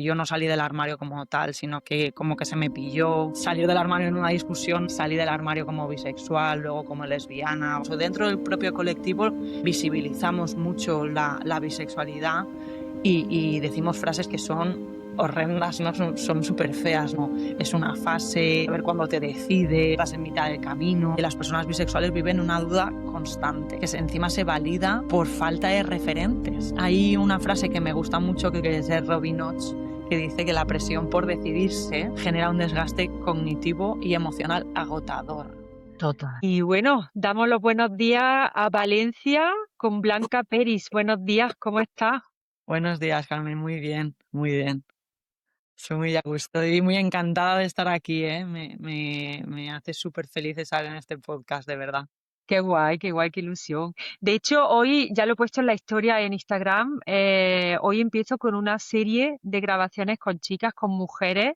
Yo no salí del armario como tal, sino que como que se me pilló salir del armario en una discusión, salí del armario como bisexual, luego como lesbiana. O sea, dentro del propio colectivo visibilizamos mucho la bisexualidad y decimos frases que son horrendas, ¿no? Son súper feas, ¿no? Es una fase, a ver cuándo te decides, estás en mitad del camino. Las personas bisexuales viven una duda constante, que encima se valida por falta de referentes. Hay una frase que me gusta mucho, que es de Robin Hodge, que dice que la presión por decidirse genera un desgaste cognitivo y emocional agotador. Total. Y bueno, damos los buenos días a Valencia con Blanca Peris. Buenos días, ¿cómo estás? Buenos días, Carmen. Muy bien, muy bien. Soy muy a gusto y muy encantada de estar aquí, ¿eh? Me hace súper feliz estar en este podcast, de verdad. Qué guay, qué ilusión. De hecho, hoy ya lo he puesto en la historia en Instagram. Hoy empiezo con una serie de grabaciones con chicas, con mujeres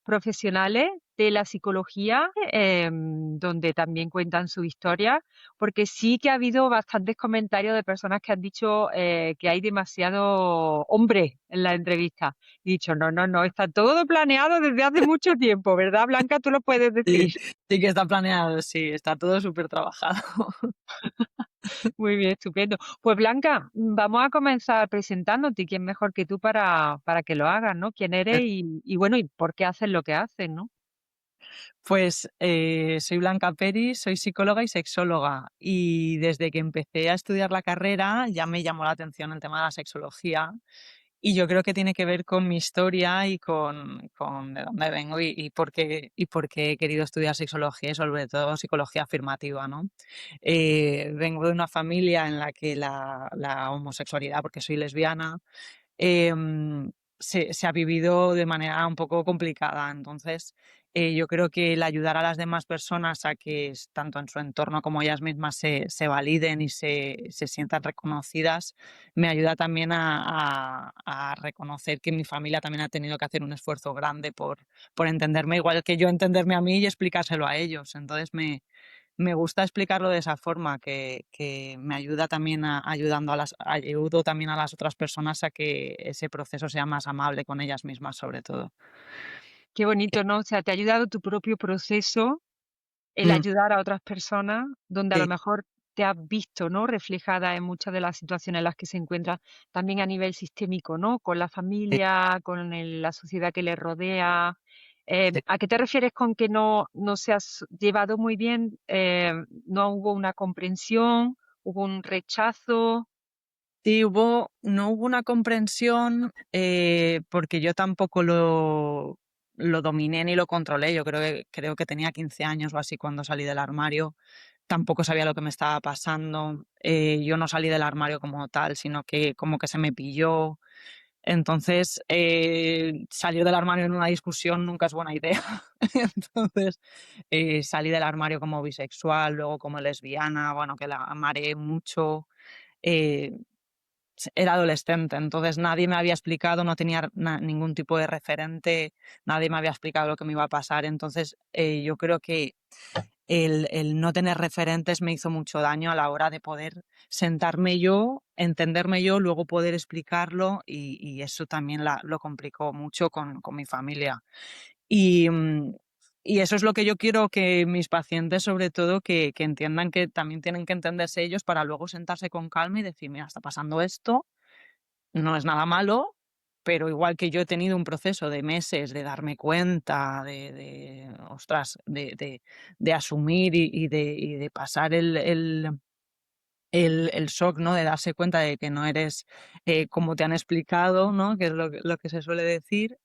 profesionales de la psicología, donde también cuentan su historia, porque sí que ha habido bastantes comentarios de personas que han dicho que hay demasiado hombre en la entrevista. He dicho, no, no, no, está todo planeado desde hace mucho tiempo, ¿verdad, Blanca? Tú lo puedes Sí, decir. sí que está planeado, sí, está todo súper trabajado. Muy bien, estupendo. Pues Blanca, vamos a comenzar presentándote. ¿Quién mejor que tú para que lo hagas, ¿no? ¿Quién eres y bueno, y por qué haces lo que haces, ¿no? Pues soy Blanca Peris, soy psicóloga y sexóloga y desde que empecé a estudiar la carrera ya me llamó la atención el tema de la sexología y yo creo que tiene que ver con mi historia y con de dónde vengo y por qué he querido estudiar sexología y sobre todo psicología afirmativa, ¿no? Vengo de una familia en la que la homosexualidad, porque soy lesbiana, se ha vivido de manera un poco complicada. Entonces, yo creo que el ayudar a las demás personas a que tanto en su entorno como ellas mismas se validen y se sientan reconocidas, me ayuda también a reconocer que mi familia también ha tenido que hacer un esfuerzo grande por entenderme, igual que yo entenderme a mí y explicárselo a ellos. Entonces, me gusta explicarlo de esa forma, que me ayuda también ayudo también a las otras personas a que ese proceso sea más amable con ellas mismas, sobre todo. Qué bonito, ¿no? O sea, te ha ayudado tu propio proceso, el Mm, ayudar a otras personas, donde a lo sí, mejor te has visto, ¿no? Reflejada en muchas de las situaciones en las que se encuentra, también a nivel sistémico, ¿no? Con la sí, familia, con la sociedad que le rodea. sí. ¿A qué te refieres con que no se has llevado muy bien? ¿No hubo una comprensión? ¿Hubo un rechazo? Sí, no hubo una comprensión, porque yo tampoco lo dominé ni lo controlé. Yo creo que tenía 15 años o así cuando salí del armario. Tampoco sabía lo que me estaba pasando. Yo no salí del armario como tal, sino que como que se me pilló. Entonces, salir del armario en una discusión nunca es buena idea. Entonces, salí del armario como bisexual, luego como lesbiana, bueno, que la amaré mucho. Eh, Era adolescente, entonces nadie me había explicado, no tenía ningún tipo de referente, nadie me había explicado lo que me iba a pasar. Entonces, yo creo que el no tener referentes me hizo mucho daño a la hora de poder sentarme yo, entenderme yo, luego poder explicarlo y eso también lo complicó mucho con mi familia. Y, y eso es lo que yo quiero que mis pacientes, sobre todo, que entiendan que también tienen que entenderse ellos para luego sentarse con calma y decir, mira, está pasando esto, no es nada malo, pero igual que yo he tenido un proceso de meses de darme cuenta, ostras, de asumir y de pasar el shock, ¿no? De darse cuenta de que no eres como te han explicado, ¿no? Que es lo que se suele decir.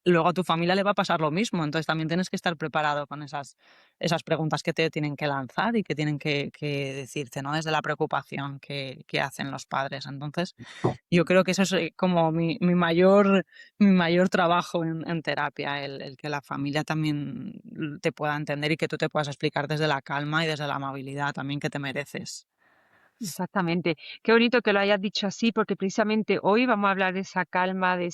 Luego a tu familia le va a pasar lo mismo, entonces también tienes que estar preparado con esas preguntas que te tienen que lanzar y que tienen que decirte, ¿no? Desde la preocupación que hacen los padres. Entonces, yo creo que eso es como mi mayor trabajo en terapia, el que la familia también te pueda entender y que tú te puedas explicar desde la calma y desde la amabilidad también que te mereces. Exactamente. Qué bonito que lo hayas dicho así, porque precisamente hoy vamos a hablar de esa calma, de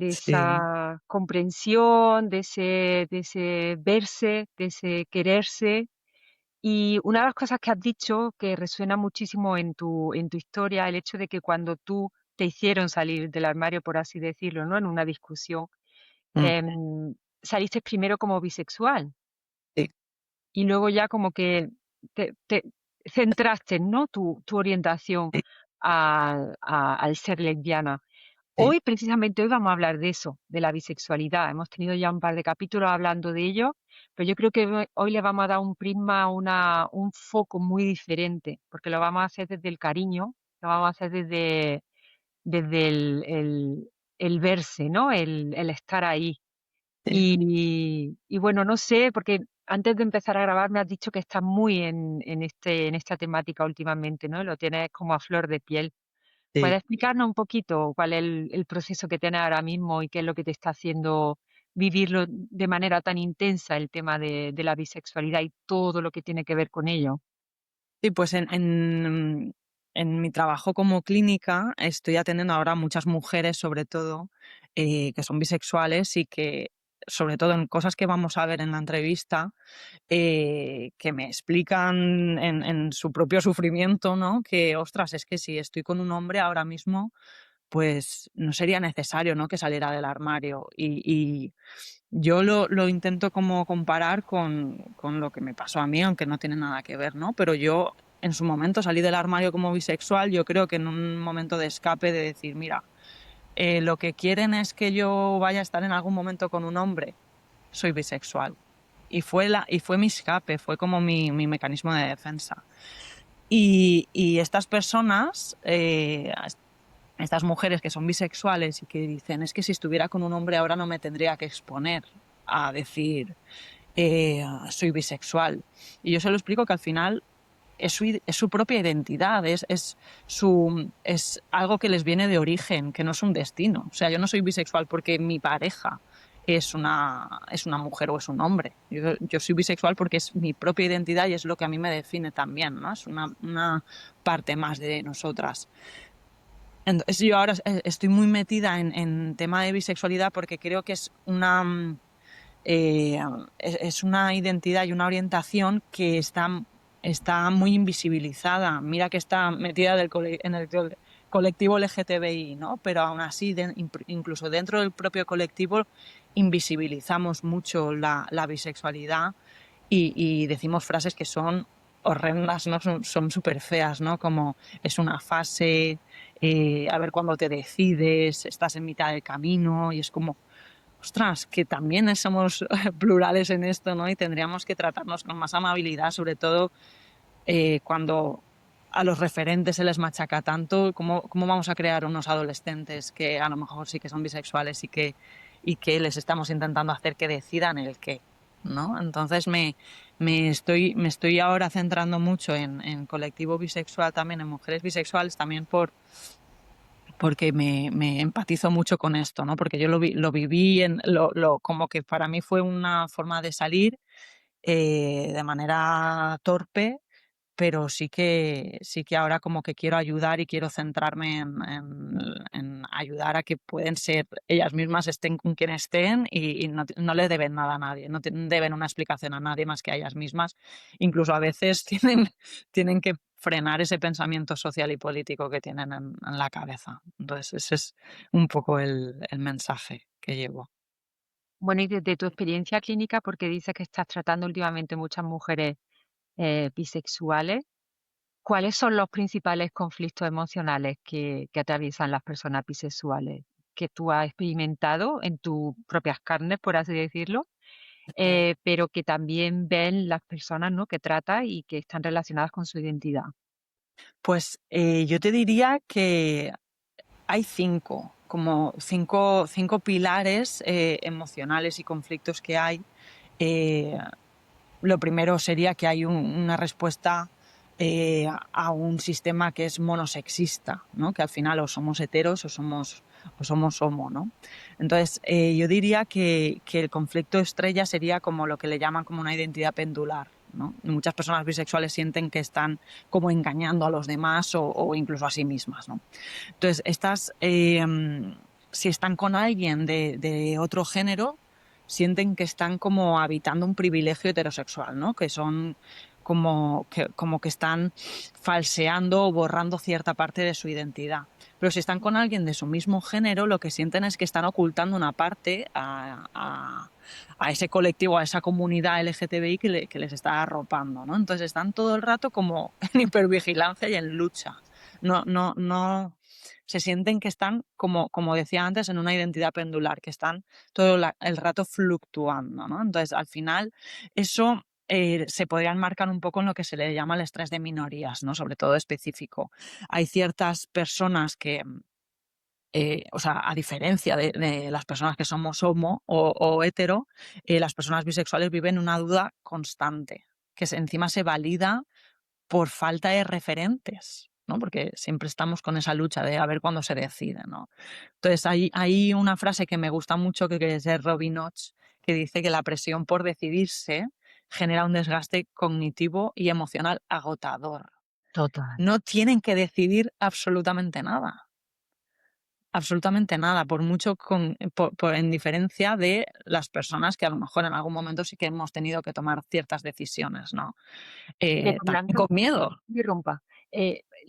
Sí, esa comprensión, de ese verse, de ese quererse. Y una de las cosas que has dicho que resuena muchísimo en tu historia, el hecho de que cuando tú te hicieron salir del armario, por así decirlo, ¿no? En una discusión. Mm, Saliste primero como bisexual sí, y luego ya como que te centraste, ¿no? Tu orientación sí, al ser lesbiana. sí, Hoy, precisamente hoy vamos a hablar de eso, de la bisexualidad. Hemos tenido ya un par de capítulos hablando de ello, pero yo creo que hoy le vamos a dar un prisma, un foco muy diferente, porque lo vamos a hacer desde el cariño, lo vamos a hacer desde el verse, ¿no? El estar ahí. sí. Y bueno, no sé, porque antes de empezar a grabar me has dicho que estás muy en esta temática últimamente, ¿no? Lo tienes como a flor de piel. Sí. ¿Puedes explicarnos un poquito cuál es el proceso que tienes ahora mismo y qué es lo que te está haciendo vivirlo de manera tan intensa el tema de la bisexualidad y todo lo que tiene que ver con ello? Sí, pues en mi trabajo como clínica estoy atendiendo ahora a muchas mujeres, sobre todo, que son bisexuales y que, sobre todo en cosas que vamos a ver en la entrevista, que me explican en su propio sufrimiento, ¿no? Que, ostras, es que si estoy con un hombre ahora mismo, pues no sería necesario, ¿no? Que saliera del armario. Y yo lo intento como comparar con lo que me pasó a mí, aunque no tiene nada que ver, ¿no? Pero yo en su momento salí del armario como bisexual, yo creo que en un momento de escape de decir, mira, lo que quieren es que yo vaya a estar en algún momento con un hombre, soy bisexual. Y fue mi escape, fue como mi mecanismo de defensa. Y estas personas, estas mujeres que son bisexuales y que dicen, es que si estuviera con un hombre ahora no me tendría que exponer a decir, soy bisexual. Y yo se lo explico que al final es su propia identidad, es algo que les viene de origen, que no es un destino. O sea, yo no soy bisexual porque mi pareja es una mujer o es un hombre. Yo soy bisexual porque es mi propia identidad y es lo que a mí me define también, ¿no? Es una parte más de nosotras. Entonces yo ahora estoy muy metida en tema de bisexualidad porque creo que eh, es una identidad y una orientación que está muy invisibilizada. Mira que está metida en el colectivo LGTBI, ¿no? Pero aún así, incluso dentro del propio colectivo, invisibilizamos mucho la bisexualidad y decimos frases que son horrendas, ¿no? Son súper feas, ¿no? Como es una fase, a ver cuándo te decides, estás en mitad del camino y es como, ostras, que también somos plurales en esto, ¿no? Y tendríamos que tratarnos con más amabilidad, sobre todo cuando a los referentes se les machaca tanto. ¿Cómo vamos a crear unos adolescentes que a lo mejor sí que son bisexuales y que les estamos intentando hacer que decidan el qué? ¿No? Entonces me estoy ahora centrando mucho en colectivo bisexual también, en mujeres bisexuales, también porque me empatizo mucho con esto, ¿no? Porque yo lo viví, como que para mí fue una forma de salir de manera torpe, pero sí que ahora como que quiero ayudar y quiero centrarme en ayudar a que pueden ser ellas mismas, estén con quien estén y no le deben nada a nadie, no deben una explicación a nadie más que a ellas mismas. Incluso a veces tienen que frenar ese pensamiento social y político que tienen en la cabeza. Entonces ese es un poco el mensaje que llevo. Bueno, y desde tu experiencia clínica, porque dices que estás tratando últimamente muchas mujeres bisexuales, ¿cuáles son los principales conflictos emocionales que atraviesan las personas bisexuales que tú has experimentado en tus propias carnes, por así decirlo? Pero que también ven las personas, ¿no? que trata y que están relacionadas con su identidad. Pues yo te diría que hay cinco pilares emocionales y conflictos que hay. Eh, lo primero sería que hay una respuesta a un sistema que es monosexista, ¿no? Que al final o somos heteros o somos homo, ¿no? Entonces, yo diría que el conflicto estrella sería como lo que le llaman como una identidad pendular, ¿no? Muchas personas bisexuales sienten que están como engañando a los demás o incluso a sí mismas, ¿no? Entonces, si están con alguien de otro género, sienten que están como habitando un privilegio heterosexual, ¿no? Que son como que están falseando o borrando cierta parte de su identidad. pero si están con alguien de su mismo género, lo que sienten es que están ocultando una parte a ese colectivo, a esa comunidad LGTBI que les está arropando, ¿no? Entonces están todo el rato como en hipervigilancia y en lucha. No se sienten que están, como decía antes, en una identidad pendular, que están todo el rato fluctuando, ¿no? Entonces, al final, eso se podría enmarcar un poco en lo que se le llama el estrés de minorías, ¿no? Sobre todo específico. Hay ciertas personas que, o sea, a diferencia de las personas que somos homo o hetero, las personas bisexuales viven una duda constante, que encima se valida por falta de referentes, ¿no? Porque siempre estamos con esa lucha de a ver cuándo se decide, ¿no? Entonces, hay una frase que me gusta mucho, que es de Robin Notch, que dice que la presión por decidirse genera un desgaste cognitivo y emocional agotador. Total. No tienen que decidir absolutamente nada, por mucho en diferencia de las personas que a lo mejor en algún momento sí que hemos tenido que tomar ciertas decisiones, ¿no? También Fernando, con miedo. interrumpa.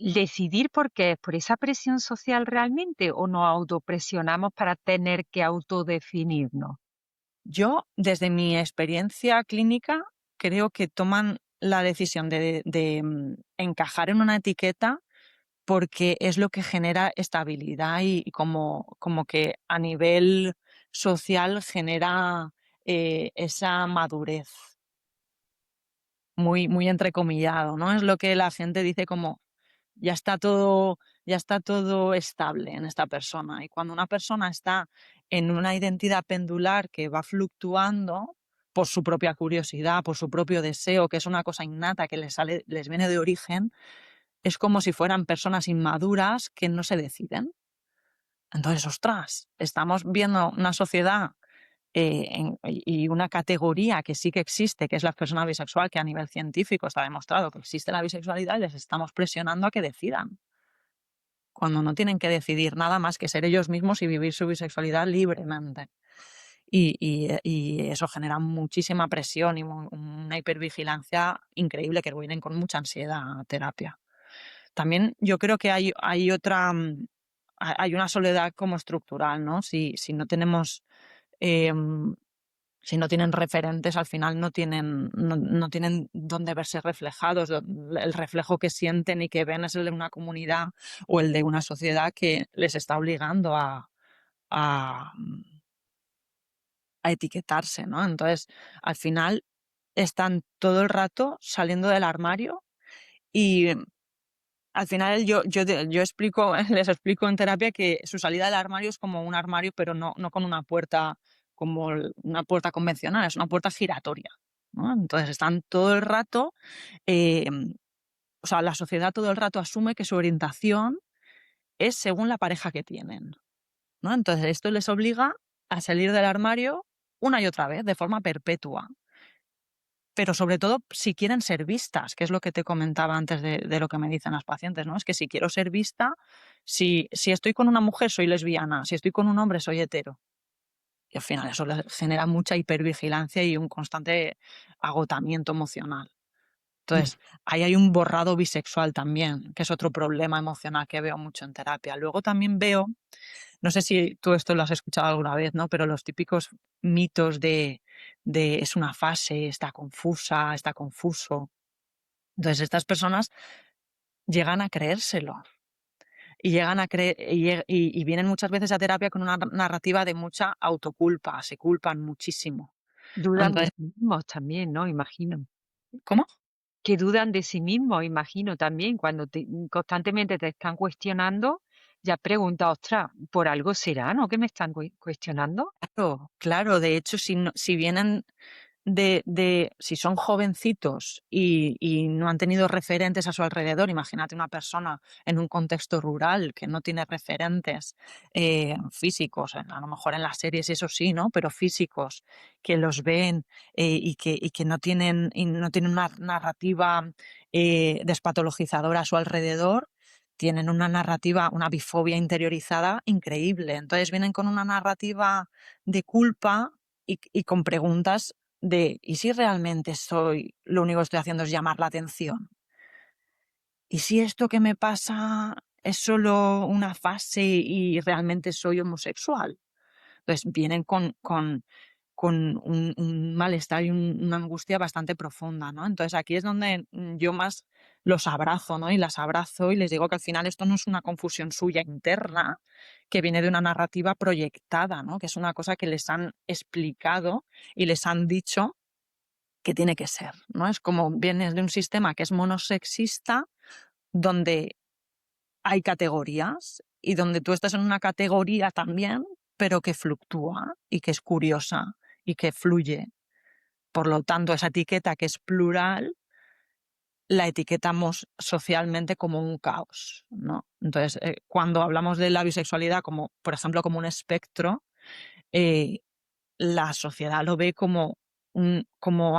¿Decidir por qué? ¿Por esa presión social realmente o nos autopresionamos para tener que autodefinirnos? Yo, desde mi experiencia clínica, creo que toman la decisión de encajar en una etiqueta porque es lo que genera estabilidad y como que a nivel social genera esa madurez, muy entrecomillado, ¿no? Es lo que la gente dice como ya está todo, ya está todo estable en esta persona. Y cuando una persona está en una identidad pendular que va fluctuando por su propia curiosidad, por su propio deseo, que es una cosa innata que les viene de origen, es como si fueran personas inmaduras que no se deciden. Entonces, ostras, estamos viendo una sociedad y una categoría que sí que existe, que es la persona bisexual, que a nivel científico está demostrado que existe la bisexualidad y les estamos presionando a que decidan, cuando no tienen que decidir nada más que ser ellos mismos y vivir su bisexualidad libremente. Y eso genera muchísima presión y una hipervigilancia increíble, que vienen con mucha ansiedad a terapia. También yo creo que hay otra, hay una soledad como estructural, ¿no? Si no tenemos, em, si no tienen referentes, al final no tienen dónde verse reflejados. El reflejo que sienten y que ven es el de una comunidad o el de una sociedad que les está obligando a, a etiquetarse, ¿no? Entonces, al final están todo el rato saliendo del armario y al final yo explico, les explico en terapia que su salida del armario es como un armario, pero no con una puerta como una puerta convencional, es una puerta giratoria, ¿no? Entonces están todo el rato, o sea, la sociedad todo el rato asume que su orientación es según la pareja que tienen, ¿no? Entonces esto les obliga a salir del armario una y otra vez, de forma perpetua. Pero sobre todo si quieren ser vistas, que es lo que te comentaba antes de lo que me dicen las pacientes, ¿no? Es que si quiero ser vista, si estoy con una mujer soy lesbiana, si estoy con un hombre soy hetero. Y al final eso les genera mucha hipervigilancia y un constante agotamiento emocional. Mm. Entonces, ahí hay un borrado bisexual también, que es otro problema emocional que veo mucho en terapia. Luego también veo, no sé si tú esto lo has escuchado alguna vez, ¿no? Pero los típicos mitos de es una fase, está confusa, está confuso. Entonces, estas personas llegan a creérselo y llegan a creer y vienen muchas veces a terapia con una narrativa de mucha autoculpa, se culpan muchísimo. Dudan de Entonces, sí mismos también, ¿no? Imagino. ¿cómo? Que dudan de sí mismos, imagino también, cuando constantemente te están cuestionando, ya pregunta, ostras, por algo será, ¿no? Que me están cuestionando. Claro, claro. De hecho, si vienen si son jovencitos y no han tenido referentes a su alrededor, imagínate una persona en un contexto rural que no tiene referentes físicos, a lo mejor en las series eso sí, ¿no? Pero físicos que los ven y que no tienen una narrativa despatologizadora a su alrededor. Tienen una narrativa, una bifobia interiorizada increíble. Entonces vienen con una narrativa de culpa y con preguntas ¿y si realmente lo único que estoy haciendo es llamar la atención? ¿Y si esto que me pasa es solo una fase y realmente soy homosexual. Entonces vienen con un malestar y una angustia bastante profunda, ¿no? Entonces aquí es donde yo más los abrazo, ¿no? Y las abrazo y les digo que al final esto no es una confusión suya interna, que viene de una narrativa proyectada, ¿no? Que es una cosa que les han explicado y les han dicho que tiene que ser, ¿no? Es como vienes de un sistema que es monosexista, donde hay categorías y donde tú estás en una categoría también, pero que fluctúa y que es curiosa y que fluye. Por lo tanto, esa etiqueta que es plural la etiquetamos socialmente como un caos, ¿no? Entonces, cuando hablamos de la bisexualidad como, por ejemplo, como un espectro, eh, la sociedad lo ve como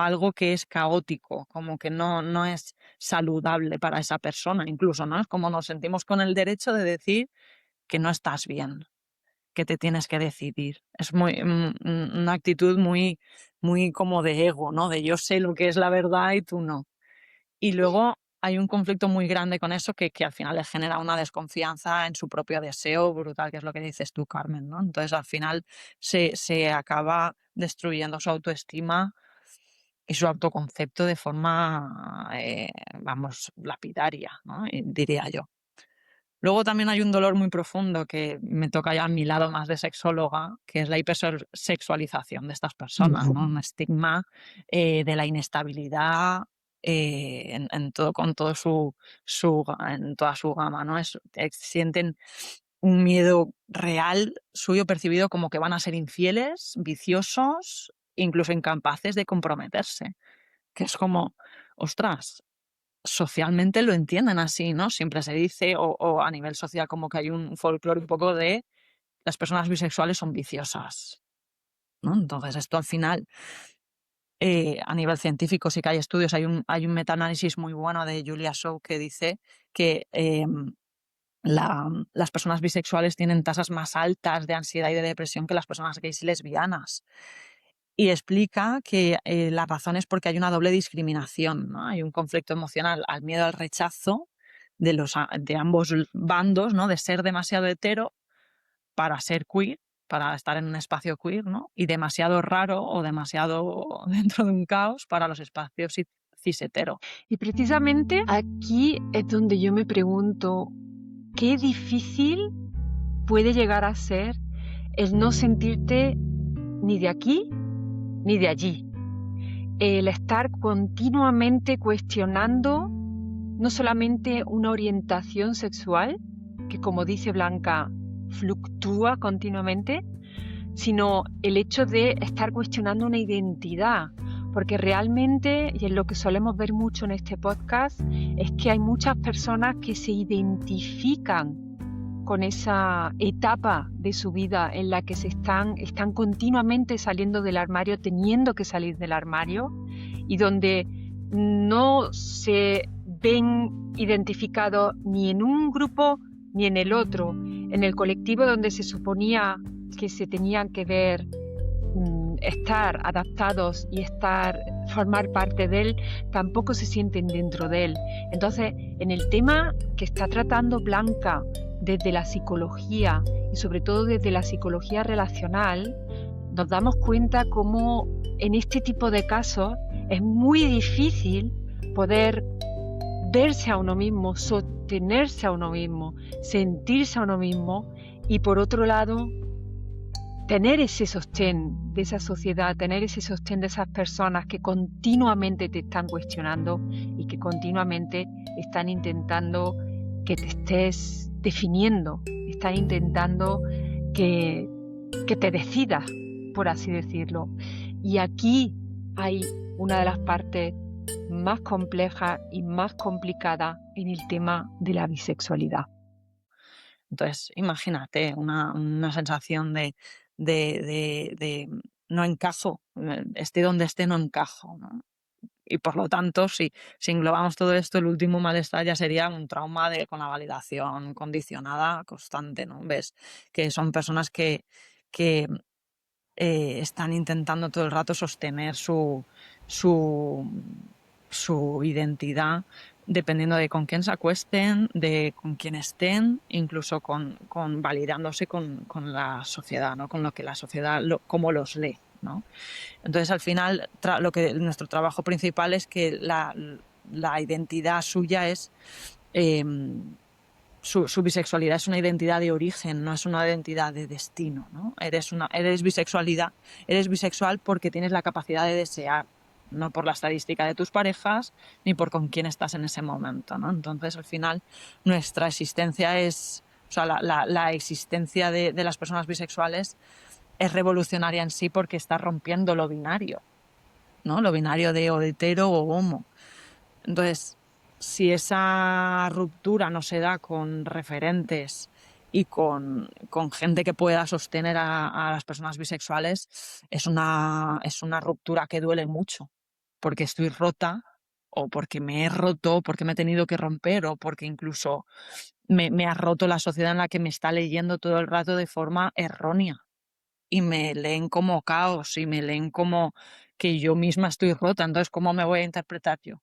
algo que es caótico, como que no es saludable para esa persona, incluso, ¿no? Es como nos sentimos con el derecho de decir que no estás bien, que te tienes que decidir. Es una actitud muy como de ego, ¿no? De yo sé lo que es la verdad y tú no. Y luego hay un conflicto muy grande con eso que al final le genera una desconfianza en su propio deseo brutal, que es lo que dices tú, Carmen, ¿no? Entonces al final se acaba destruyendo su autoestima y su autoconcepto de forma, vamos, lapidaria, ¿no? Diría yo. Luego también hay un dolor muy profundo que me toca ya a mi lado más de sexóloga, que es la hipersexualización de estas personas, ¿no? Un estigma de la inestabilidad en todo, con todo en toda su gama, ¿no? Sienten un miedo real suyo percibido como que van a ser infieles, viciosos, incluso incapaces de comprometerse, que es como, ostras, socialmente lo entienden así, ¿no? Siempre se dice, o a nivel social, como que hay un folclore un poco de las personas bisexuales son viciosas, ¿no? Entonces, esto al final, a nivel científico sí que hay estudios, hay un metaanálisis muy bueno de Julia Shaw que dice que las personas bisexuales tienen tasas más altas de ansiedad y de depresión que las personas gays y lesbianas. Y explica que la razón es porque hay una doble discriminación, ¿no? Hay un conflicto emocional al miedo al rechazo de ambos bandos, ¿no? De ser demasiado hetero para ser queer, para estar en un espacio queer, ¿no? Y demasiado raro o demasiado dentro de un caos para los espacios cis hetero. Y precisamente aquí es donde yo me pregunto, qué difícil puede llegar a ser el no sentirte ni de aquí ni de allí. El estar continuamente cuestionando no solamente una orientación sexual, que como dice Blanca, fluctúa continuamente, sino el hecho de estar cuestionando una identidad, porque realmente, y es lo que solemos ver mucho en este podcast, es que hay muchas personas que se identifican con esa etapa de su vida en la que están continuamente saliendo del armario, teniendo que salir del armario, y donde no se ven identificados ni en un grupo ni en el otro, en el colectivo donde se suponía que se tenían que ver, estar adaptados y formar parte de él, tampoco se sienten dentro de él. Entonces, en el tema que está tratando Blanca desde la psicología y sobre todo desde la psicología relacional, nos damos cuenta cómo en este tipo de casos es muy difícil poder verse a uno mismo, sostenerse a uno mismo, sentirse a uno mismo y por otro lado tener ese sostén de esa sociedad, tener ese sostén de esas personas que continuamente te están cuestionando y que continuamente están intentando que te estés definiendo, están intentando que te decidas, por así decirlo. Y aquí hay una de las partes más complejas y más complicadas en el tema de la bisexualidad. Entonces, imagínate una sensación de no encajo, esté donde esté, no encajo, ¿no? Y por lo tanto, si englobamos todo esto, el último malestar ya sería un trauma con la validación condicionada constante, ¿no? Ves que son personas que están intentando todo el rato sostener su, su identidad dependiendo de con quién se acuesten, de con quién estén, incluso validándose con la sociedad, ¿no? Con lo que la sociedad, cómo los lee, ¿no? Entonces, al final, nuestro trabajo principal es que la identidad suya es... su bisexualidad es una identidad de origen, no es una identidad de destino, ¿no? Eres bisexual porque tienes la capacidad de desear, no por la estadística de tus parejas ni por con quién estás en ese momento, ¿no? Entonces, al final, nuestra existencia o sea, la existencia de las personas bisexuales es revolucionaria en sí porque está rompiendo lo binario, ¿no? Lo binario de o hetero o homo. Entonces, si esa ruptura no se da con referentes y con gente que pueda sostener a las personas bisexuales, es una ruptura que duele mucho, porque estoy rota o porque me he roto, o porque me he tenido que romper o porque incluso me ha roto la sociedad en la que me está leyendo todo el rato de forma errónea y me leen como caos y me leen como que yo misma estoy rota. Entonces, ¿cómo me voy a interpretar yo?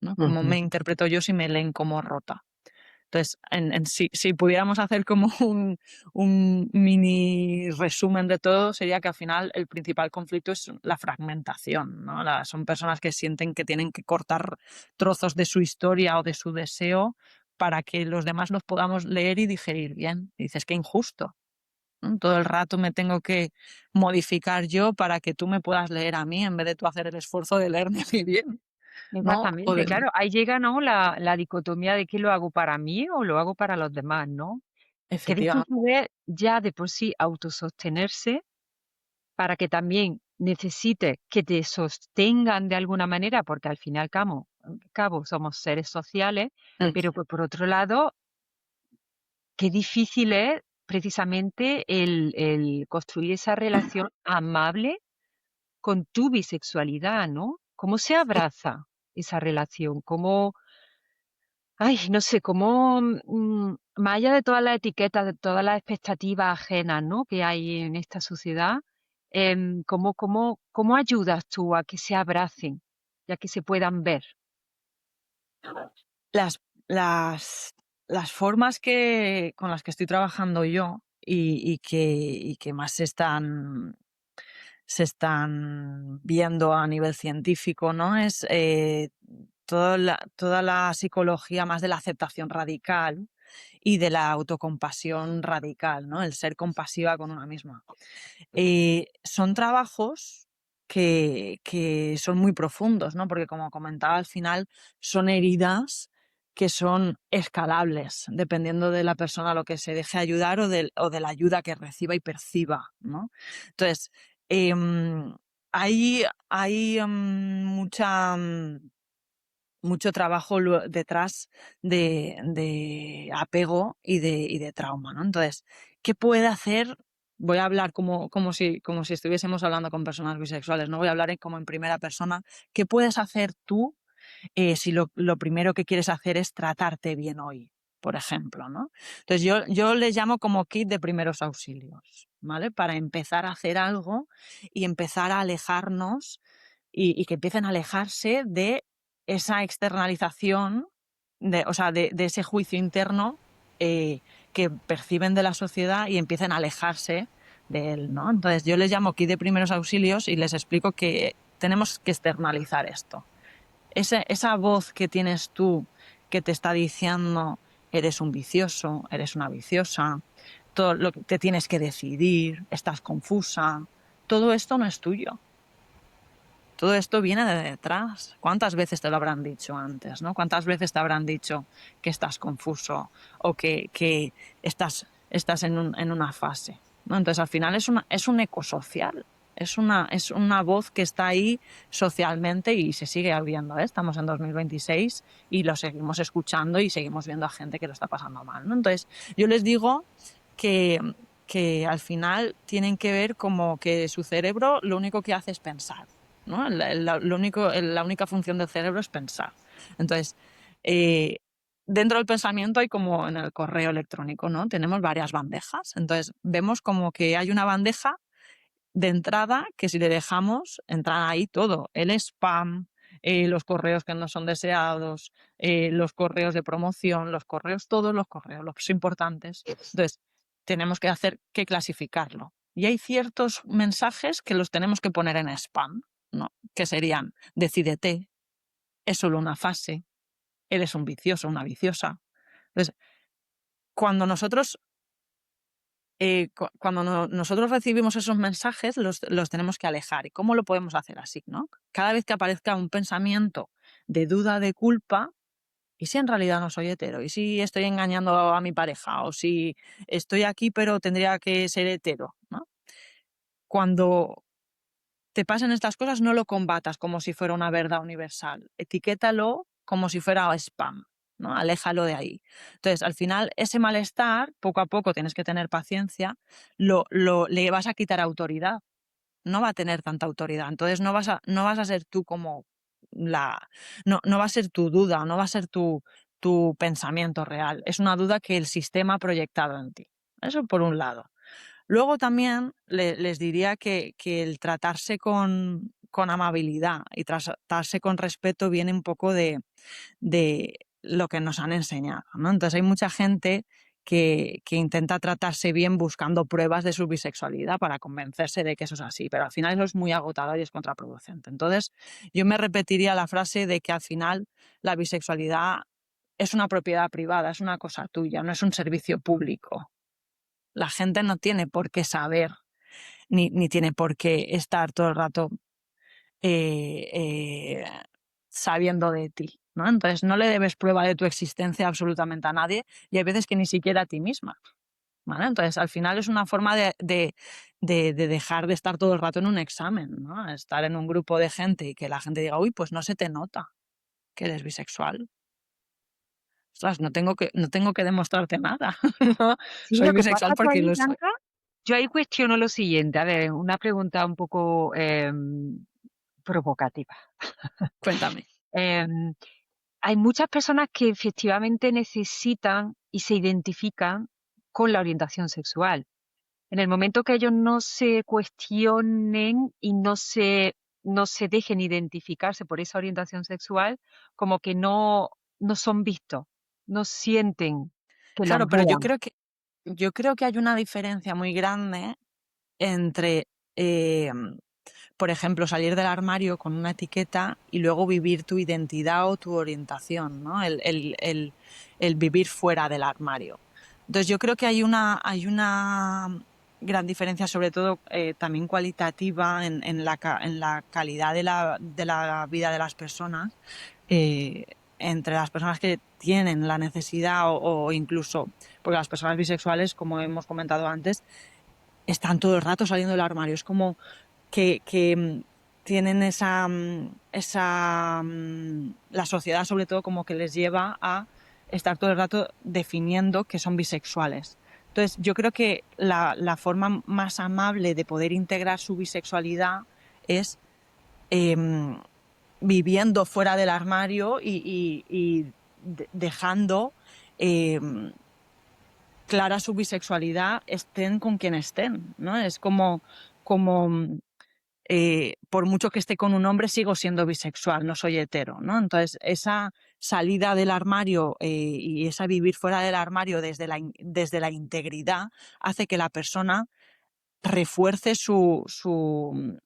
¿No? ¿Cómo me Ujú. interpreto yo si me leen como rota? Entonces, si pudiéramos hacer como un mini resumen de todo, sería que al final el principal conflicto es la fragmentación, ¿no? Son personas que sienten que tienen que cortar trozos de su historia o de su deseo para que los demás los podamos leer y digerir bien. Y dices, qué injusto, ¿no? Todo el rato me tengo que modificar yo para que tú me puedas leer a mí en vez de tú hacer el esfuerzo de leerme a mí bien, ¿no? Exactamente, claro, ahí llega, ¿no? La dicotomía de que lo hago para mí o lo hago para los demás, ¿no? Qué Efectivamente. difícil es ya de por sí autosostenerse para que también necesites que te sostengan de alguna manera, porque al fin y al cabo somos seres sociales, pero pues, por otro lado, qué difícil es precisamente el construir esa relación amable con tu bisexualidad, ¿no? ¿Cómo se abraza esa relación? ¿Cómo, ay, no sé, cómo, más allá de todas las etiquetas, de todas las expectativas ajenas, ¿no? que hay en esta sociedad, cómo ayudas tú a que se abracen, ya que se puedan ver? Las, las, las formas con las que estoy trabajando yo y que más se están viendo a nivel científico, ¿no? Es toda la psicología más de la aceptación radical y de la autocompasión radical, ¿no? El ser compasiva con una misma. Son trabajos que son muy profundos, ¿no? Porque como comentaba al final, son heridas que son escalables, dependiendo de la persona a lo que se deje ayudar o de la ayuda que reciba y perciba, ¿no? Entonces, em, hay mucho trabajo detrás de apego y de trauma, ¿no? Entonces, ¿qué puede hacer? Voy a hablar como si estuviésemos hablando con personas bisexuales, no voy a hablar como en primera persona. ¿Qué puedes hacer tú si lo primero que quieres hacer es tratarte bien hoy, por ejemplo, ¿no? Entonces yo les llamo como kit de primeros auxilios, ¿vale? Para empezar a hacer algo y empezar a alejarnos y que empiecen a alejarse de esa externalización, o sea, de ese juicio interno que perciben de la sociedad y empiecen a alejarse de él, ¿no? Entonces yo les llamo kit de primeros auxilios y les explico que tenemos que externalizar esto. Esa voz que tienes tú que te está diciendo eres un vicioso, eres una viciosa, todo lo que te tienes que decidir, estás confusa, todo esto no es tuyo. Todo esto viene de detrás. ¿Cuántas veces te lo habrán dicho antes, ¿no? ¿Cuántas veces te habrán dicho que estás confuso o que estás en una fase, ¿no? Entonces, al final es un eco social. Es una voz que está ahí socialmente y se sigue habiendo, ¿eh? Estamos en 2026 y lo seguimos escuchando y seguimos viendo a gente que lo está pasando mal, ¿no? Entonces, yo les digo que, que al final tienen que ver como que su cerebro lo único que hace es pensar, ¿no? La única función del cerebro es pensar. Entonces, eh, dentro del pensamiento hay como en el correo electrónico, ¿no? Tenemos varias bandejas. Entonces, vemos como que hay una bandeja de entrada que si le dejamos entrar ahí todo, el spam, los correos que no son deseados, los correos de promoción, los correos, todos los correos, los importantes. Entonces, tenemos que hacer que clasificarlo. Y hay ciertos mensajes que los tenemos que poner en spam, ¿no? Que serían, decídete, es solo una fase, eres un vicioso, una viciosa. Entonces, cuando nosotros, nosotros recibimos esos mensajes, los tenemos que alejar. ¿Y cómo lo podemos hacer así, no? Cada vez que aparezca un pensamiento de duda, de culpa, ¿y si en realidad no soy hetero? ¿Y si estoy engañando a mi pareja? ¿O si estoy aquí pero tendría que ser hetero? ¿No? Cuando te pasen estas cosas, no lo combatas como si fuera una verdad universal. Etiquétalo como si fuera spam, ¿no? Aléjalo de ahí. Entonces, al final, ese malestar, poco a poco tienes que tener paciencia, le vas a quitar autoridad. No va a tener tanta autoridad. Entonces, no vas a ser tú como la. No va a ser tu duda, no va a ser tu pensamiento real. Es una duda que el sistema ha proyectado en ti. Eso por un lado. Luego también les diría que el tratarse con amabilidad y tratarse con respeto viene un poco de lo que nos han enseñado, ¿no? Entonces hay mucha gente que intenta tratarse bien buscando pruebas de su bisexualidad para convencerse de que eso es así, pero al final eso es muy agotador y es contraproducente. Entonces yo me repetiría la frase de que al final la bisexualidad es una propiedad privada, es una cosa tuya, no es un servicio público. La gente no tiene por qué saber, ni tiene por qué estar todo el rato eh, eh, sabiendo de ti, ¿no? Entonces no le debes prueba de tu existencia absolutamente a nadie y hay veces que ni siquiera a ti misma, ¿vale? Entonces al final es una forma de dejar de estar todo el rato en un examen, ¿no? Estar en un grupo de gente y que la gente diga, uy, pues no se te nota que eres bisexual. Ostras, no tengo que demostrarte nada, ¿no? Sí, Soy lo que bisexual pasa que porque ahí, lo soy. Blanca, yo ahí cuestiono lo siguiente. A ver, una pregunta un poco provocativa. Cuéntame. Em, Hay muchas personas que efectivamente necesitan y se identifican con la orientación sexual. En el momento que ellos no se cuestionen y no se dejen identificarse por esa orientación sexual, como que no son vistos, no sienten que los Claro, pero yo vean. creo que yo creo que hay una diferencia muy grande entre, por ejemplo, salir del armario con una etiqueta y luego vivir tu identidad o tu orientación, ¿no? El vivir fuera del armario. Entonces yo creo que hay una gran diferencia, sobre todo también cualitativa, en la calidad de la vida de las personas, eh, entre las personas que tienen la necesidad o incluso, porque las personas bisexuales, como hemos comentado antes, están todo el rato saliendo del armario. Es como que tienen la sociedad sobre todo como que les lleva a estar todo el rato definiendo que son bisexuales. Entonces yo creo que la forma más amable de poder integrar su bisexualidad es em, viviendo fuera del armario y dejando em, clara su bisexualidad, estén con quien estén, ¿no? Es como por mucho que esté con un hombre, sigo siendo bisexual, no soy hetero, ¿no? Entonces, esa salida del armario y esa vivir fuera del armario desde la integridad hace que la persona refuerce su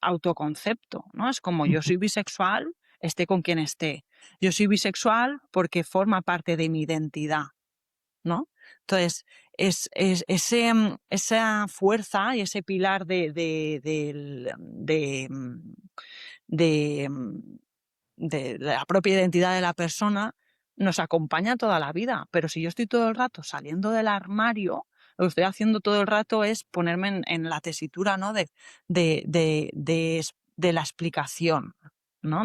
autoconcepto, ¿no? Es como yo soy bisexual, esté con quien esté. Yo soy bisexual porque forma parte de mi identidad, ¿no? Entonces, esa fuerza y ese pilar de, de la propia identidad de la persona nos acompaña toda la vida. Pero si yo estoy todo el rato saliendo del armario, lo que estoy haciendo todo el rato es ponerme en la tesitura, ¿no? de la explicación, ¿no?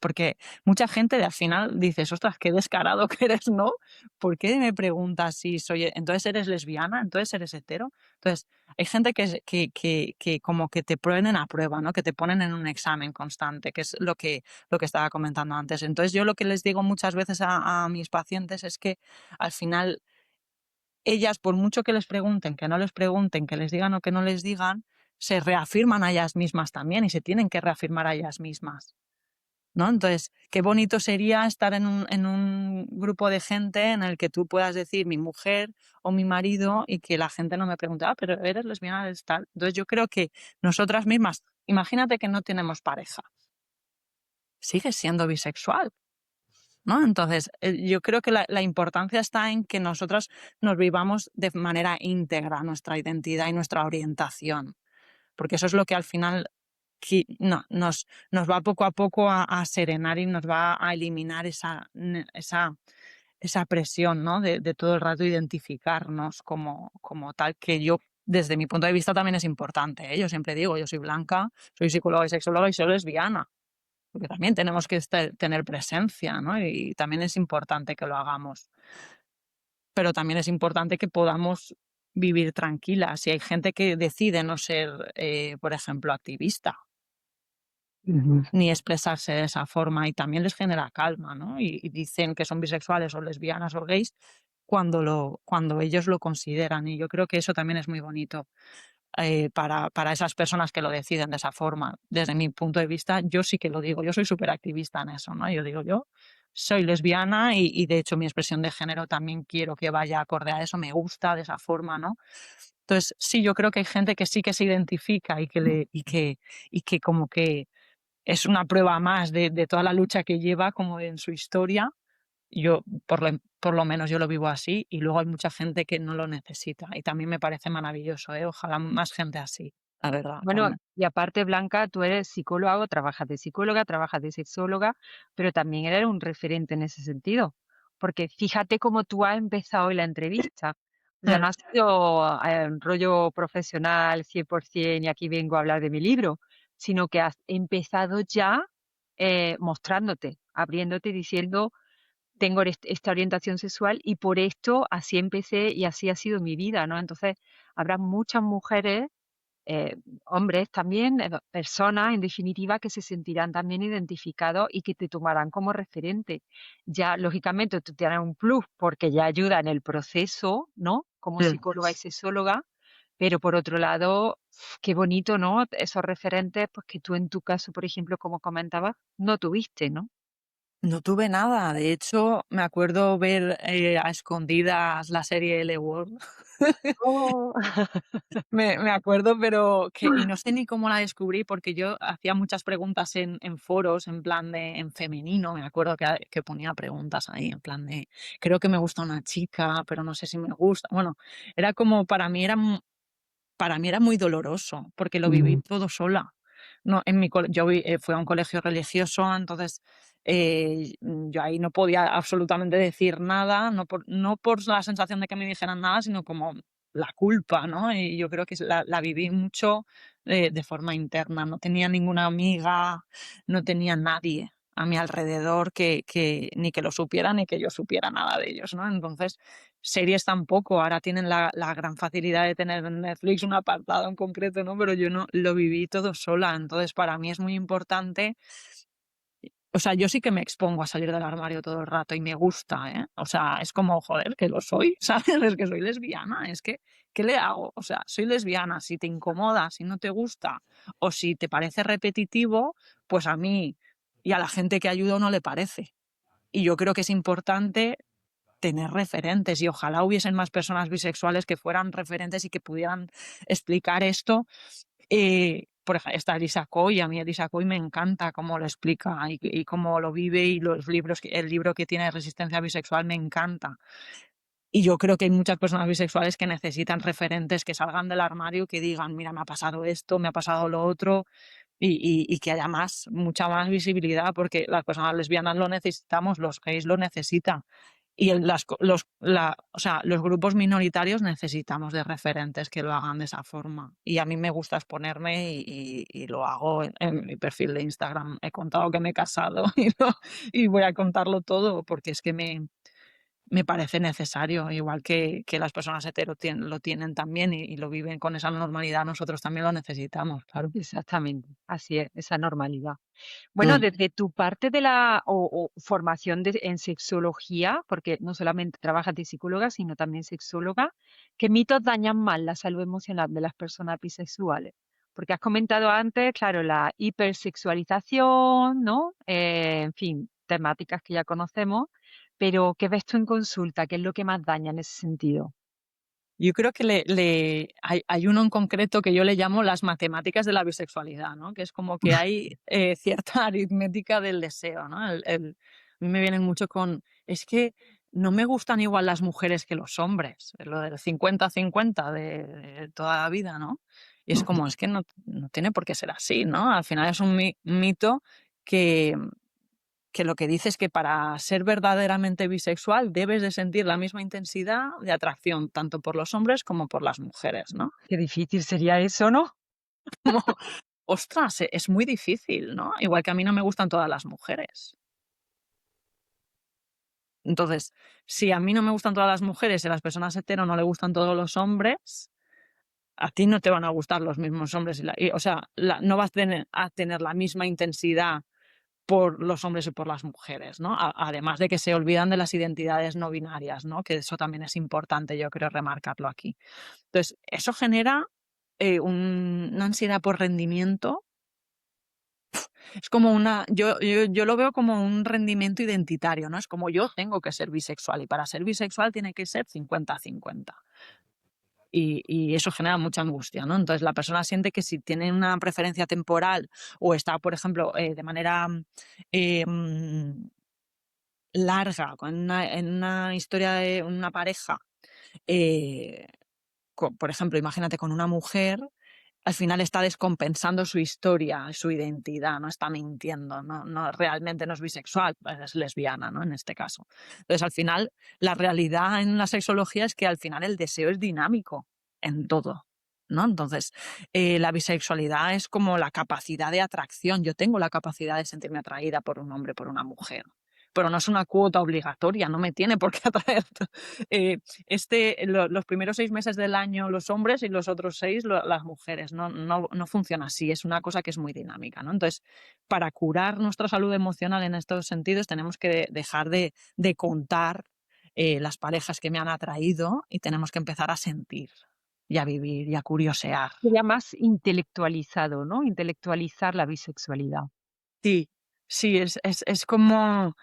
Porque mucha gente al final dices, ostras, qué descarado que eres, ¿no? ¿Por qué me preguntas si soy, entonces eres lesbiana, entonces eres hetero? Entonces, hay gente que como que te ponen a prueba, ¿no? Que te ponen en un examen constante, que es lo que estaba comentando antes. Entonces, yo lo que les digo muchas veces a mis pacientes es que al final ellas, por mucho que les pregunten, que no les pregunten, que les digan o que no les digan, se reafirman a ellas mismas también y se tienen que reafirmar a ellas mismas. ¿no? Entonces, qué bonito sería estar en un grupo de gente en el que tú puedas decir mi mujer o mi marido y que la gente no me pregunte, ah, pero eres lesbiana, eres tal. Entonces, yo creo que nosotras mismas, imagínate que no tenemos pareja, sigues siendo bisexual, ¿no? Entonces, yo creo que la importancia está en que nosotros nos vivamos de manera íntegra nuestra identidad y nuestra orientación, porque eso es lo que al final no, nos va poco a poco a serenar y nos va a eliminar esa presión, ¿no? De todo el rato identificarnos como tal, que yo, desde mi punto de vista, también es importante, ¿eh? Yo siempre digo, yo soy blanca, soy psicóloga y sexóloga y soy lesbiana, porque también tenemos que tener presencia, ¿no? Y también es importante que lo hagamos, pero también es importante que podamos vivir tranquilas. Si hay gente que decide no ser, por ejemplo, activista, Ujú. ni expresarse de esa forma y también les genera calma, ¿no? Y dicen que son bisexuales o lesbianas o gays cuando ellos lo consideran y yo creo que eso también es muy bonito para esas personas que lo deciden de esa forma. Desde mi punto de vista, yo sí que lo digo, yo soy súper activista en eso, ¿no? Yo digo, yo soy lesbiana y de hecho mi expresión de género también quiero que vaya acorde a eso, me gusta de esa forma, ¿no? Entonces, sí, yo creo que hay gente que sí que se identifica y que como que es una prueba más de toda la lucha que lleva como en su historia. Yo, por lo menos yo lo vivo así y luego hay mucha gente que no lo necesita y también me parece maravilloso, ¿eh? Ojalá más gente así, la verdad, Bueno, Carmen. y aparte, Blanca, tú eres psicóloga, trabajas de psicóloga, trabajas de sexóloga, pero también eres un referente en ese sentido. Porque fíjate cómo tú has empezado hoy la entrevista. O sea, Mm. no ha sido rollo profesional 100% y aquí vengo a hablar de mi libro, sino que has empezado ya mostrándote, abriéndote, diciendo, tengo esta orientación sexual y por esto así empecé y así ha sido mi vida, ¿no? Entonces, habrá muchas mujeres eh, hombres también, personas en definitiva que se sentirán también identificados y que te tomarán como referente. Ya, lógicamente, tú tienes un plus porque ya ayuda en el proceso, ¿no? Como Mm. psicóloga y sexóloga, pero por otro lado, qué bonito, ¿no? Esos referentes, pues que tú en tu caso, por ejemplo, como comentabas, no tuviste, ¿no? No tuve nada, de hecho, me acuerdo ver a escondidas la serie L Word. Oh. Me acuerdo, pero y no sé ni cómo la descubrí, porque yo hacía muchas preguntas en foros, en plan en femenino, me acuerdo que ponía preguntas ahí, en plan de, creo que me gusta una chica, pero no sé si me gusta. Bueno, era como, para mí era muy doloroso, porque lo viví Mm. todo sola. No, yo fui a un colegio religioso, entonces yo ahí no podía absolutamente decir nada, no por la sensación de que me dijeran nada, sino como la culpa, ¿no? Y yo creo que la viví mucho de forma interna. No tenía ninguna amiga, no tenía nadie a mi alrededor que ni que lo supiera ni que yo supiera nada de ellos, ¿no? Entonces, series tampoco, ahora tienen la gran facilidad de tener en Netflix un apartado en concreto, ¿no? Pero yo no lo viví todo sola, entonces para mí es muy importante, o sea, yo sí que me expongo a salir del armario todo el rato y me gusta, ¿eh? O sea, es como, joder, que lo soy, ¿sabes? Es que soy lesbiana, es que, ¿qué le hago? O sea, soy lesbiana, si te incomoda, si no te gusta o si te parece repetitivo, pues a mí y a la gente que ayudo no le parece. Y yo creo que es importante tener referentes y ojalá hubiesen más personas bisexuales que fueran referentes y que pudieran explicar esto. Por ejemplo, está Elisa Coy, a mí Elisa Coy me encanta cómo lo explica y cómo lo vive y los libros, el libro que tiene Resistencia Bisexual me encanta. Y yo creo que hay muchas personas bisexuales que necesitan referentes que salgan del armario, que digan, mira, me ha pasado esto, me ha pasado lo otro, y que haya mucha más visibilidad, porque las personas lesbianas lo necesitamos, los gays lo necesitan. Y o sea, los grupos minoritarios necesitamos de referentes que lo hagan de esa forma. Y a mí me gusta exponerme y lo hago en mi perfil de Instagram. He contado que me he casado y voy a contarlo todo porque es que me parece necesario, igual que las personas hetero lo tienen también y lo viven con esa normalidad, nosotros también lo necesitamos, claro. Exactamente, así es, esa normalidad. Bueno, Mm. desde tu parte de la o formación en sexología, porque no solamente trabajas de psicóloga, sino también sexóloga, ¿qué mitos dañan más la salud emocional de las personas bisexuales? Porque has comentado antes, claro, la hipersexualización, ¿no? En fin, temáticas que ya conocemos, pero ¿qué ves tú en consulta? ¿Qué es lo que más daña en ese sentido? Yo creo que hay uno en concreto que yo le llamo las matemáticas de la bisexualidad, ¿no? Que es como que hay cierta aritmética del deseo, ¿no? A mí me vienen mucho con, es que no me gustan igual las mujeres que los hombres, lo del 50-50 de toda la vida, ¿no? Y es como, es que no tiene por qué ser así, ¿no? Al final es un mito que, que lo que dice es que para ser verdaderamente bisexual debes de sentir la misma intensidad de atracción tanto por los hombres como por las mujeres, ¿no? Qué difícil sería eso, ¿no? Como, ostras, es muy difícil, ¿no? Igual que a mí no me gustan todas las mujeres. Entonces, si a mí no me gustan todas las mujeres y a las personas hetero no le gustan todos los hombres, a ti no te van a gustar los mismos hombres. O sea, no vas a tener la misma intensidad por los hombres y por las mujeres, ¿no? Además de que se olvidan de las identidades no binarias, ¿no? Que eso también es importante, yo creo, remarcarlo aquí. Entonces, eso genera una ansiedad por rendimiento. Es como yo lo veo como un rendimiento identitario, ¿no? Es como yo tengo que ser bisexual y para ser bisexual tiene que ser 50-50. Y eso genera mucha angustia, ¿no? Entonces la persona siente que si tiene una preferencia temporal o está, por ejemplo, de manera eh, mm, larga, en una historia de una pareja, eh, por ejemplo, imagínate con una mujer, al final está descompensando su historia, su identidad, no está mintiendo, realmente no es bisexual, pues es lesbiana, ¿no? En este caso. Entonces, al final, la realidad en la sexología es que al final el deseo es dinámico en todo, ¿no? Entonces, la bisexualidad es como la capacidad de atracción. Yo tengo la capacidad de sentirme atraída por un hombre, por una mujer. Pero no es una cuota obligatoria, no me tiene por qué atraer. eh, los primeros 6 meses del año los hombres y los otros 6 las mujeres. No funciona así, es una cosa que es muy dinámica, ¿no? Entonces, para curar nuestra salud emocional en estos sentidos, tenemos que dejar de contar las parejas que me han atraído y tenemos que empezar a sentir y a vivir y a curiosear. Sería más intelectualizado, ¿no? Intelectualizar la bisexualidad. Sí, sí, es como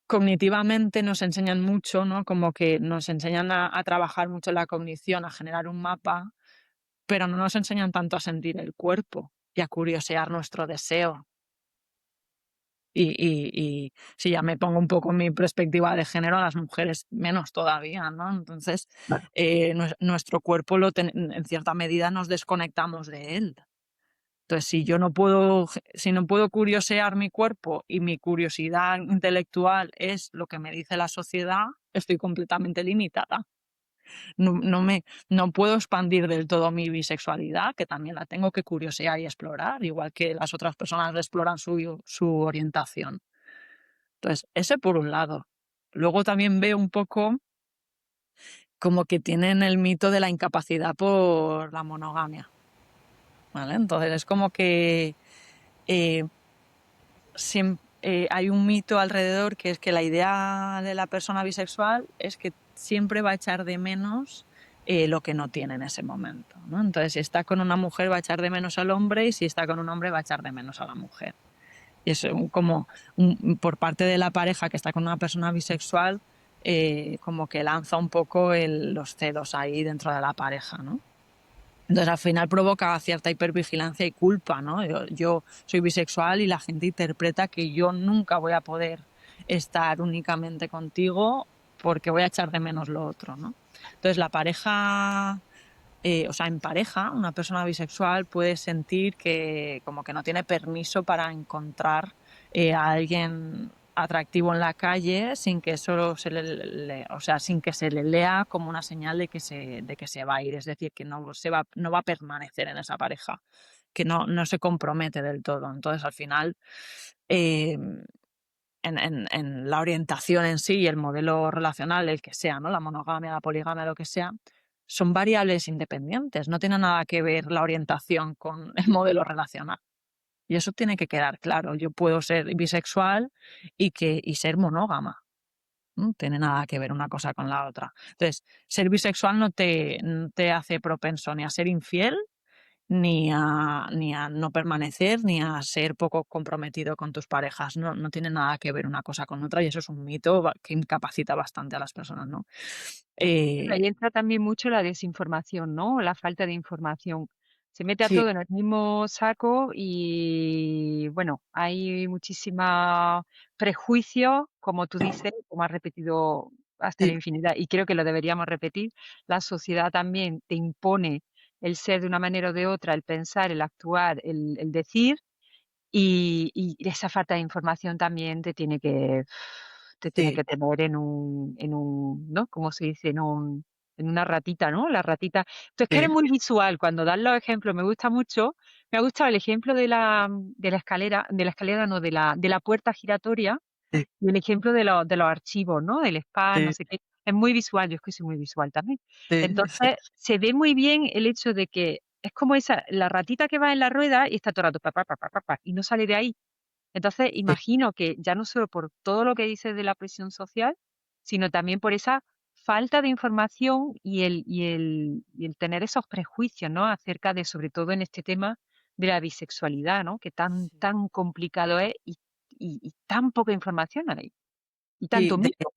cognitivamente nos enseñan mucho, ¿no? Como que nos enseñan a trabajar mucho la cognición, a generar un mapa, pero no nos enseñan tanto a sentir el cuerpo y a curiosear nuestro deseo. Y si ya me pongo un poco en mi perspectiva de género, a las mujeres menos todavía, ¿no? Entonces, nuestro cuerpo en cierta medida nos desconectamos de él. Entonces, si no puedo curiosear mi cuerpo y mi curiosidad intelectual es lo que me dice la sociedad, estoy completamente limitada. No puedo expandir del todo mi bisexualidad, que también la tengo que curiosear y explorar, igual que las otras personas exploran su orientación. Entonces, ese por un lado. Luego también veo un poco como que tienen el mito de la incapacidad por la monogamia, ¿vale? Entonces es como que eh, hay un mito alrededor que es que la idea de la persona bisexual es que siempre va a echar de menos lo que no tiene en ese momento, ¿no? Entonces, si está con una mujer va a echar de menos al hombre y si está con un hombre va a echar de menos a la mujer. Y es como por parte de la pareja que está con una persona bisexual, como que lanza un poco los celos ahí dentro de la pareja, ¿no? Entonces al final provoca cierta hipervigilancia y culpa, ¿no? Yo soy bisexual y la gente interpreta que yo nunca voy a poder estar únicamente contigo porque voy a echar de menos lo otro, ¿no? Entonces la pareja, o sea, en pareja, una persona bisexual puede sentir que como que no tiene permiso para encontrar a alguien atractivo en la calle sin que eso o sea, sin que se le lea como una señal de que se va a ir, es decir, que no va a permanecer en esa pareja, que no se compromete del todo. Entonces, al final, eh, en la orientación en sí y el modelo relacional, el que sea, ¿no? La monogamia, la poligamia, lo que sea, son variables independientes, no tiene nada que ver la orientación con el modelo relacional. Y eso tiene que quedar claro. Yo puedo ser bisexual y ser monógama. No tiene nada que ver una cosa con la otra. Entonces, ser bisexual no te hace propenso ni a ser infiel ni a no permanecer, ni a ser poco comprometido con tus parejas. No, no tiene nada que ver una cosa con otra y eso es un mito que incapacita bastante a las personas, ¿no? Bueno, ahí Eh, entra también mucho la desinformación, ¿no? La falta de información. Se mete a sí, todo en el mismo saco y, bueno, hay muchísima prejuicio, como tú dices, como has repetido hasta la sí, infinidad, y creo que lo deberíamos repetir. La sociedad también te impone el ser de una manera o de otra, el pensar, el actuar, el decir, y esa falta de información también te tiene sí, que tener ¿no? ¿Cómo se dice? En una ratita, ¿no? La ratita. Tú es que eres sí, muy visual, cuando das los ejemplos me gusta mucho. Me ha gustado el ejemplo de la escalera no, de la puerta giratoria sí, y el ejemplo de los archivos, ¿no? Del spa, no sí, sé qué. Es muy visual, yo es que soy muy visual también. sí, sí, Entonces, se ve muy bien el hecho de que es como la ratita que va en la rueda y está todo el rato, y no sale de ahí. Entonces, sí, imagino que ya no solo por todo lo que dices de la presión social, sino también por esa falta de información y el tener esos prejuicios, ¿no? Acerca de, sobre todo en este tema de la bisexualidad, ¿no? Que sí. tan complicado es y tan poca información hay, y Sí, tanto mito.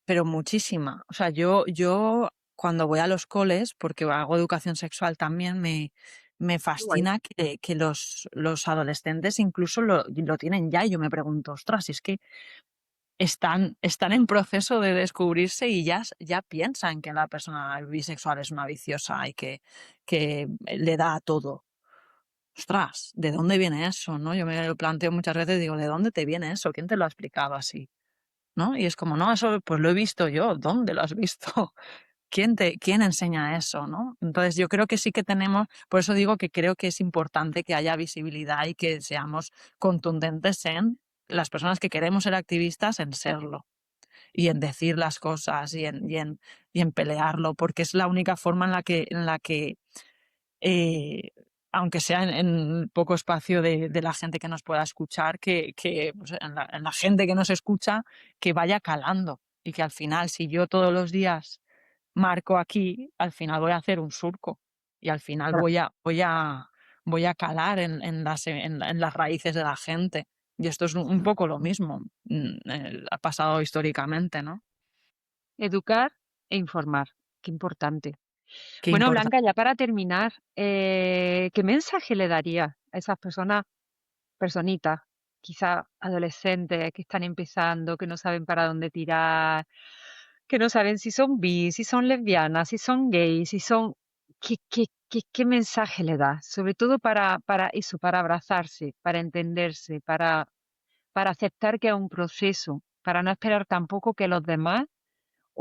pero muchísima. O sea, yo cuando voy a los coles, porque hago educación sexual también, me Qué guay. fascina que los adolescentes incluso lo tienen ya. Y yo me pregunto, ostras, si es que están en proceso de descubrirse y ya piensan que la persona bisexual es una viciosa y que le da a todo. Ostras, ¿de dónde viene eso? ¿No? Yo me lo planteo muchas veces, digo, ¿de dónde te viene eso? ¿Quién te lo ha explicado así? ¿No? Y es como, no, eso pues lo he visto yo. ¿Dónde lo has visto? ¿Quién enseña eso, no? Entonces yo creo que sí que tenemos, por eso digo que creo que es importante que haya visibilidad y que seamos contundentes en las personas que queremos ser activistas en serlo y en decir las cosas y en pelearlo, porque es la única forma en la que eh, aunque sea en poco espacio de la gente que nos pueda escuchar, que pues, en la gente que nos escucha, que vaya calando y que al final, si yo todos los días marco aquí, al final voy a hacer un surco y al final voy a calar en las raíces de la gente. Y esto es un poco lo mismo, ha pasado históricamente, ¿no? Educar e informar. Qué importante. Qué Bueno, importante. Blanca, ya para terminar, ¿qué mensaje le daría a esas personitas, quizá adolescentes que están empezando, que no saben para dónde tirar, que no saben si son bi, si son lesbianas, si son gays, si son... ¿Qué mensaje le da? Sobre todo para eso, para abrazarse, para entenderse, para aceptar que es un proceso, para no esperar tampoco que los demás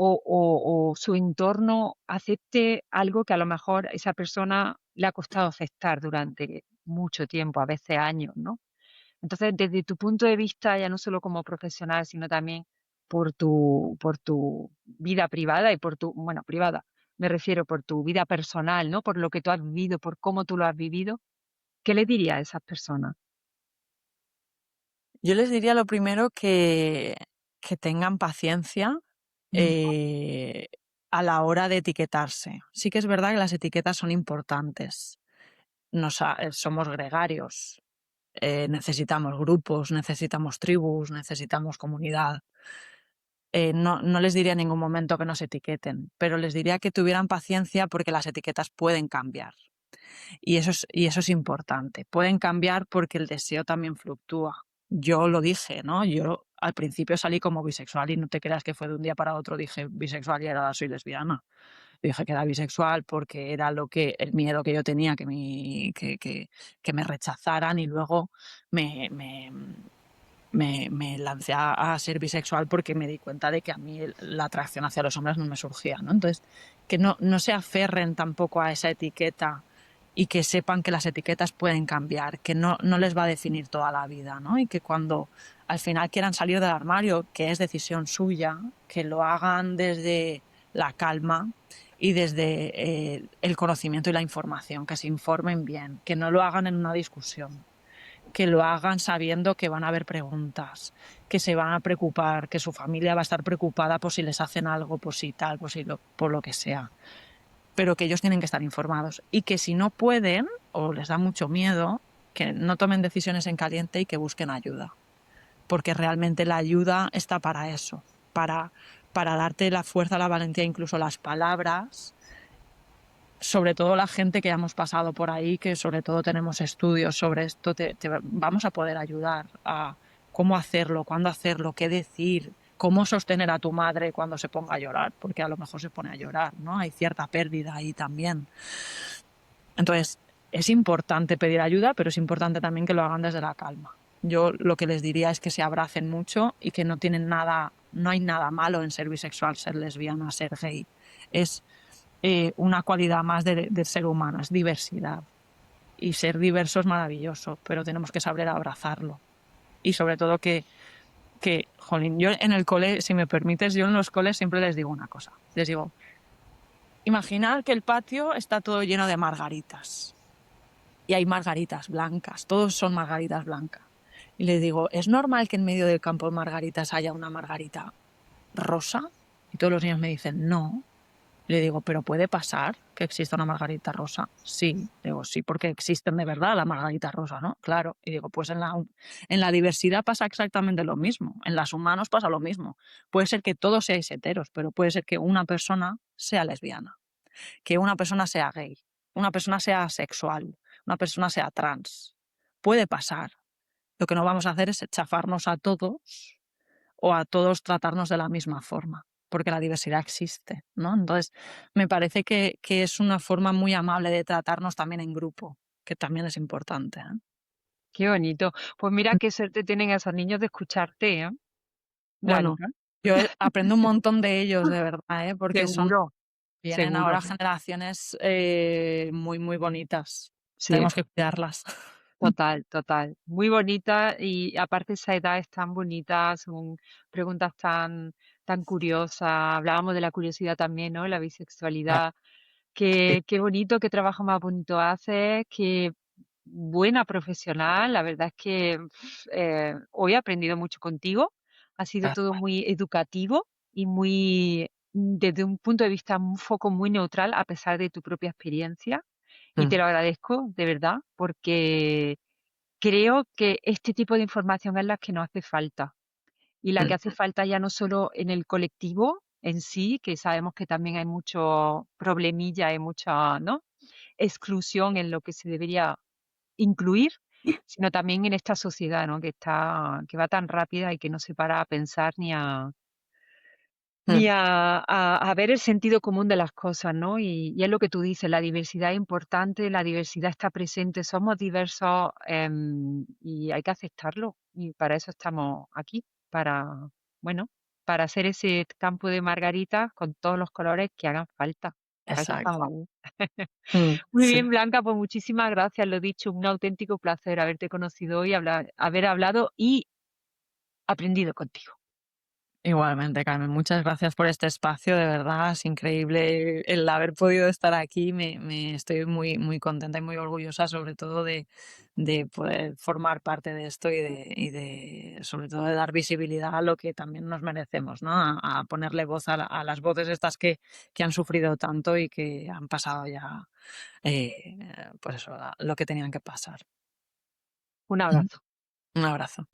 o su entorno acepte algo que a lo mejor esa persona le ha costado aceptar durante mucho tiempo, a veces años, ¿no? Entonces, desde tu punto de vista, ya no solo como profesional, sino también por tu vida privada y por tu, bueno, privada, me refiero por tu vida personal, ¿no? Por lo que tú has vivido, por cómo tú lo has vivido, ¿qué le dirías a esas personas? Yo les diría lo primero que tengan paciencia Mm. eh, a la hora de etiquetarse. Sí que es verdad que las etiquetas son importantes. Somos gregarios, necesitamos grupos, necesitamos tribus, necesitamos comunidad. No les diría en ningún momento que no se etiqueten, pero les diría que tuvieran paciencia porque las etiquetas pueden cambiar. Y eso es importante. Pueden cambiar porque el deseo también fluctúa. Yo lo dije, ¿no? Yo al principio salí como bisexual y no te creas que fue de un día para otro dije bisexual y ahora soy lesbiana. Dije que era bisexual porque era el miedo que yo tenía que me rechazaran y luego me, me lancé a ser bisexual porque me di cuenta de que a mí la atracción hacia los hombres no me surgía, ¿no? Entonces, que no se aferren tampoco a esa etiqueta y que sepan que las etiquetas pueden cambiar, que no les va a definir toda la vida, ¿no? Y que cuando al final quieran salir del armario, que es decisión suya, que lo hagan desde la calma y desde el conocimiento y la información, que se informen bien, que no lo hagan en una discusión, que lo hagan sabiendo que van a haber preguntas, que se van a preocupar, que su familia va a estar preocupada por si les hacen algo, por si tal, por lo que sea. pero que ellos tienen que estar informados y que si no pueden o les da mucho miedo, que no tomen decisiones en caliente y que busquen ayuda, porque realmente la ayuda está para eso, para darte la fuerza, la valentía, incluso las palabras, sobre todo la gente que ya hemos pasado por ahí, que sobre todo tenemos estudios sobre esto, te vamos a poder ayudar a cómo hacerlo, cuándo hacerlo, qué decir, cómo sostener a tu madre cuando se ponga a llorar, porque a lo mejor se pone a llorar, ¿no? Hay cierta pérdida ahí también. Entonces, es importante pedir ayuda, pero es importante también que lo hagan desde la calma. Yo lo que les diría es que se abracen mucho y que no tienen nada, no hay nada malo en ser bisexual, ser lesbiana, ser gay. Es una cualidad más del ser humano, es diversidad. Y ser diverso es maravilloso, pero tenemos que saber abrazarlo. Y sobre todo jolín, yo en el cole, si me permites, yo en los coles siempre les digo una cosa. Les digo, imaginad que el patio está todo lleno de margaritas. Y hay margaritas blancas, todos son margaritas blancas. Y les digo, ¿es normal que en medio del campo de margaritas haya una margarita rosa? Y todos los niños me dicen, no. Le digo, ¿pero puede pasar que exista una margarita rosa? Sí. Digo, sí, porque existen de verdad las margaritas rosas, ¿no? Claro. Y digo, pues en la diversidad pasa exactamente lo mismo. En las humanos pasa lo mismo. Puede ser que todos seáis heteros, pero puede ser que una persona sea lesbiana, que una persona sea gay, una persona sea asexual, una persona sea trans. Puede pasar. Lo que no vamos a hacer es chafarnos a todos o a todos tratarnos de la misma forma, porque la diversidad existe, ¿no? Entonces, me parece que es una forma muy amable de tratarnos también en grupo, que también es importante, ¿eh? Qué bonito. Pues mira qué suerte tienen esos niños de escucharte, ¿eh? Bueno, Blanca. yo aprendo un montón de ellos, de verdad, ¿eh? Porque Seguro, vienen seguro. ahora generaciones muy, muy bonitas. Sí, Tenemos que cuidarlas. total, total. Muy bonita y aparte esa edad es tan bonita, son preguntas tan curiosas. Hablábamos de la curiosidad también, ¿no? La bisexualidad. Sí, Qué bonito, qué trabajo más bonito haces, qué buena profesional. La verdad es que hoy he aprendido mucho contigo. Ha sido todo gracias. muy educativo y muy, desde un punto de vista, un foco muy neutral a pesar de tu propia experiencia. Y te Mm, lo agradezco de verdad porque creo que este tipo de información es la que nos hace falta y la que mm, hace falta ya no solo en el colectivo en sí, que sabemos que también hay mucho problemilla, hay mucha, ¿no? exclusión en lo que se debería incluir, sino también en esta sociedad, ¿no? Que va tan rápida y que no se para a pensar ni mm, a ver el sentido común de las cosas, ¿no? Y es lo que tú dices, la diversidad es importante, la diversidad está presente, somos diversos, y hay que aceptarlo. Y para eso estamos aquí, para, bueno, para hacer ese campo de margaritas con todos los colores que hagan falta. Para eso exacto. estamos aquí. Muy Sí, bien, Blanca, pues muchísimas gracias, lo dicho, un auténtico placer haberte conocido hoy, haber hablado y aprendido contigo. igualmente, Carmen. Muchas gracias por este espacio. De verdad, es increíble el haber podido estar aquí. Me estoy muy, muy contenta y muy orgullosa, sobre todo de poder formar parte de esto sobre todo, de dar visibilidad a lo que también nos merecemos, ¿no? A ponerle voz a las voces estas que han sufrido tanto y que han pasado ya, pues eso, lo que tenían que pasar. Un abrazo. Un abrazo.